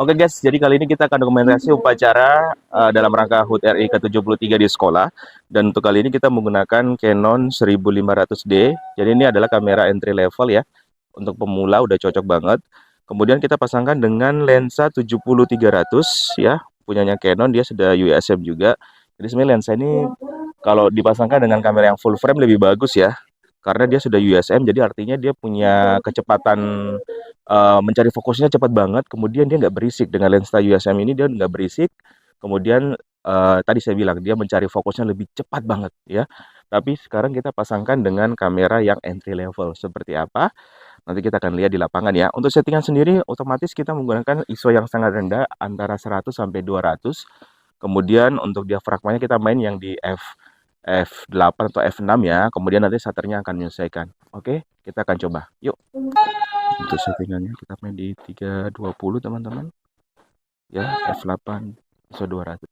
Oke guys, jadi kali ini kita akan dokumentasi upacara dalam rangka HUT RI ke-73 di sekolah. Dan untuk kali ini kita menggunakan Canon 1500D. Jadi ini adalah kamera entry level ya. Untuk pemula udah cocok banget. Kemudian kita pasangkan dengan lensa 70-300 ya. Punyanya Canon, dia sudah USM juga. Jadi sebenarnya lensa ini kalau dipasangkan dengan kamera yang full frame lebih bagus ya. Karena dia sudah USM, jadi artinya dia punya kecepatan mencari fokusnya cepat banget, kemudian dia nggak berisik. Dengan lensa USM ini dia nggak berisik, kemudian tadi saya bilang dia mencari fokusnya lebih cepat banget ya. Tapi sekarang kita pasangkan dengan kamera yang entry level seperti apa? Nanti kita akan lihat di lapangan ya. Untuk settingan sendiri otomatis kita menggunakan ISO yang sangat rendah antara 100 sampai 200. Kemudian untuk diafragmanya kita main yang di F8 atau F6 ya. Kemudian nanti shutternya akan menyesuaikan. Oke, kita akan coba. Yuk. Untuk settingannya kita main di 320 teman-teman. Ya, F8 ISO 200.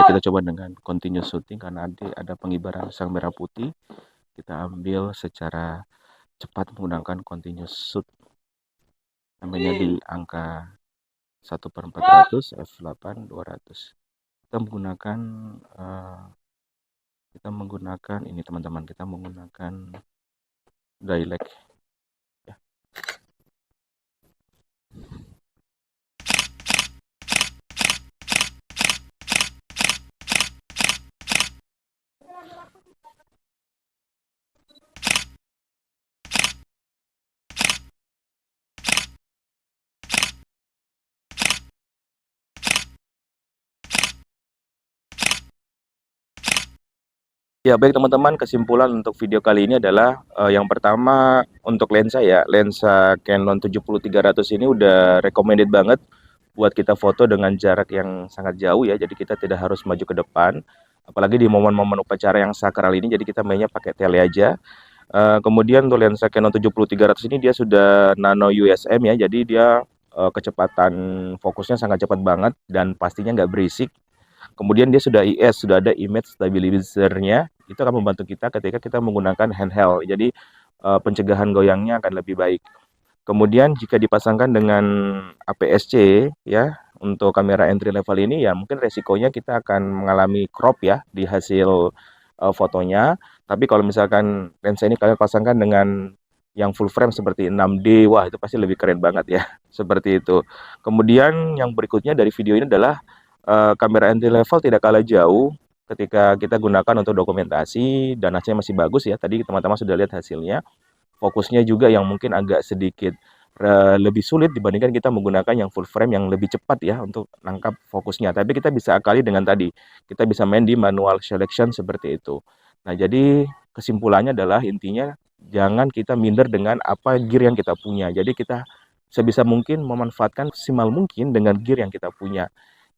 Kita coba dengan continuous shooting karena nanti ada pengibaran sang merah putih. Kita ambil secara cepat menggunakan continuous shoot. Namanya di angka 1/400 F8 200. Kita menggunakan ini teman-teman, kita menggunakan dialect ya. Ya, baik teman-teman, kesimpulan untuk video kali ini adalah yang pertama untuk lensa ya, lensa Canon 70-300 ini udah recommended banget buat kita foto dengan jarak yang sangat jauh ya. Jadi kita tidak harus maju ke depan, apalagi di momen-momen upacara yang sakral ini. Jadi kita mainnya pakai tele aja. Kemudian untuk lensa Canon 70-300 ini dia sudah nano USM ya, jadi dia kecepatan fokusnya sangat cepat banget dan pastinya nggak berisik. Kemudian dia sudah IS, sudah ada image stabilizer-nya. Itu akan membantu kita ketika kita menggunakan handheld. Jadi pencegahan goyangnya akan lebih baik. Kemudian jika dipasangkan dengan APS-C ya, untuk kamera entry level ini ya mungkin resikonya kita akan mengalami crop ya di hasil fotonya. Tapi kalau misalkan lensa ini kalian pasangkan dengan yang full frame seperti 6D, wah itu pasti lebih keren banget ya. Seperti itu. Kemudian yang berikutnya dari video ini adalah kamera entry level tidak kalah jauh ketika kita gunakan untuk dokumentasi dan hasilnya masih bagus ya. Tadi teman-teman sudah lihat hasilnya. Fokusnya juga yang mungkin agak sedikit lebih sulit dibandingkan kita menggunakan yang full frame yang lebih cepat ya untuk nangkap fokusnya. Tapi kita bisa akali dengan tadi, kita bisa main di manual selection seperti itu. Nah, jadi kesimpulannya adalah intinya jangan kita minder dengan apa gear yang kita punya. Jadi kita sebisa mungkin memanfaatkan semaksimal mungkin dengan gear yang kita punya.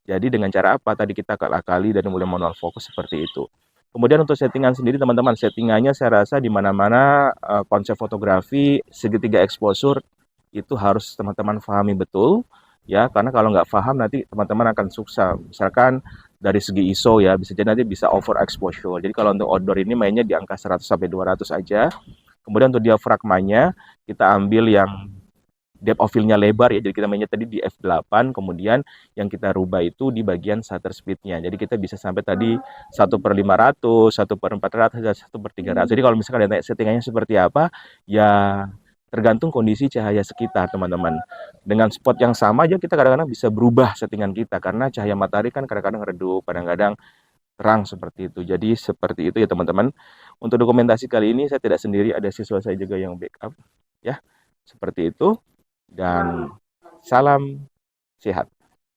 Jadi dengan cara apa? Tadi kita akali dan mulai manual fokus seperti itu. Kemudian untuk settingan sendiri teman-teman, settingannya saya rasa di mana-mana konsep fotografi segitiga exposure itu harus teman-teman pahami betul ya, karena kalau nggak paham nanti teman-teman akan susah. Misalkan dari segi ISO ya, bisa jadi nanti bisa over exposure. Jadi kalau untuk outdoor ini mainnya di angka 100 sampai 200 aja. Kemudian untuk diafragmanya kita ambil yang depth of field-nya lebar ya, jadi kita mainnya tadi di F8, kemudian yang kita rubah itu di bagian shutter speed-nya. Jadi kita bisa sampai tadi 1/500, 1/400, dan 1/300. Jadi kalau misalkan ada settingannya seperti apa, ya tergantung kondisi cahaya sekitar teman-teman. Dengan spot yang sama aja kita kadang-kadang bisa berubah settingan kita, karena cahaya matahari kan kadang-kadang redup, kadang-kadang terang seperti itu. Jadi seperti itu ya teman-teman. Untuk dokumentasi kali ini saya tidak sendiri, ada siswa saya juga yang backup ya. Seperti itu. Dan salam sehat.